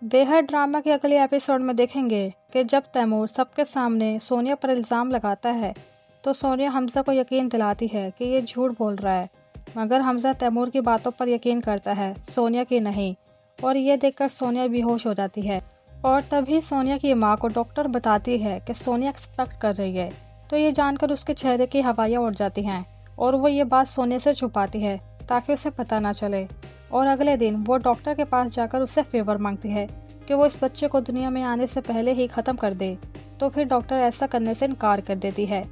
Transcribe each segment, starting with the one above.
बेहद ड्रामा के अगले एपिसोड में देखेंगे कि जब तैमूर सबके सामने सोनिया पर इल्ज़ाम लगाता है तो सोनिया हमज़ा को यकीन दिलाती है कि ये झूठ बोल रहा है, मगर हमज़ा तैमूर की बातों पर यकीन करता है, सोनिया की नहीं। और ये देखकर सोनिया बेहोश हो जाती है और तभी सोनिया की माँ को डॉक्टर बताती है कि सोनिया एक्सपेक्ट कर रही है। तो ये जानकर उसके चेहरे की हवाइयाँ उड़ जाती हैं और वो ये बात सोनिया से छुपाती है ताकि उसे पता ना चले। और अगले दिन वो डॉक्टर के पास जाकर उससे फेवर मांगती है कि वो इस बच्चे को दुनिया में आने से पहले ही ख़त्म कर दे। तो फिर डॉक्टर ऐसा करने से इनकार कर देती है।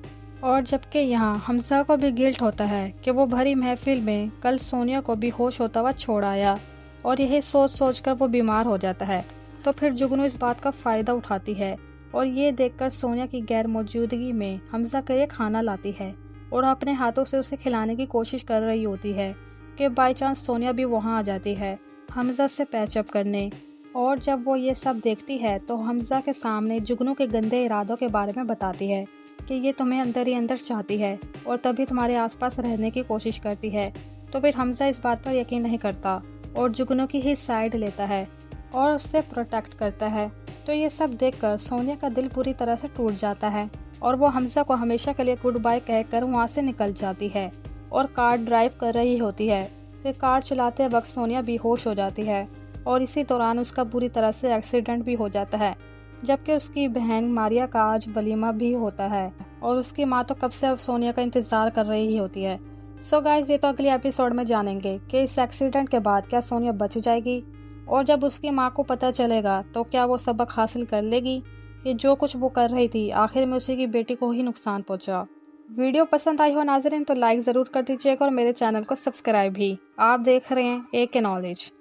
और जबकि यहाँ हमज़ा को भी गिल्ट होता है कि वो भरी महफिल में कल सोनिया को बेहोश होता हुआ छोड़ आया, और यही सोच सोच कर वो बीमार हो जाता है। तो फिर जुगनू इस बात का फ़ायदा उठाती है और ये देखकर सोनिया की गैर मौजूदगी में हमज़ा के लिए खाना लाती है और अपने हाथों से उसे खिलाने की कोशिश कर रही होती है कि बाई चांस सोनिया भी वहाँ आ जाती है हमज़ा से पैचअप करने। और जब वो ये सब देखती है तो हमज़ा के सामने जुगनू के गंदे इरादों के बारे में बताती है कि ये तुम्हें अंदर ही अंदर चाहती है और तभी तुम्हारे आसपास रहने की कोशिश करती है। तो फिर हमज़ा इस बात पर यकीन नहीं करता और जुगनू की ही साइड लेता है और उससे प्रोटेक्ट करता है। तो ये सब देखकर सोनिया का दिल पूरी तरह से टूट जाता है और वो हमज़ा को हमेशा के लिए गुड बाय कहकर वहाँ से निकल जाती है और कार ड्राइव कर रही होती है। फिर कार चलाते वक्त सोनिया बेहोश हो जाती है और इसी दौरान उसका बुरी तरह से एक्सीडेंट भी हो जाता है, जबकि उसकी बहन मारिया का आज वलीमा भी होता है और उसकी माँ तो कब से अब सोनिया का इंतज़ार कर रही होती है। सो गाइस, ये तो अगले एपिसोड में जानेंगे कि इस एक्सीडेंट के बाद क्या सोनिया बच जाएगी और जब उसकी माँ को पता चलेगा तो क्या वो सबक हासिल कर लेगी कि जो कुछ वो कर रही थी आखिर में उसी की बेटी को ही नुकसान पहुंचा। वीडियो पसंद आई हो नाज़रीन तो लाइक ज़रूर कर दीजिएगा और मेरे चैनल को सब्सक्राइब भी। आप देख रहे हैं AK नॉलेज।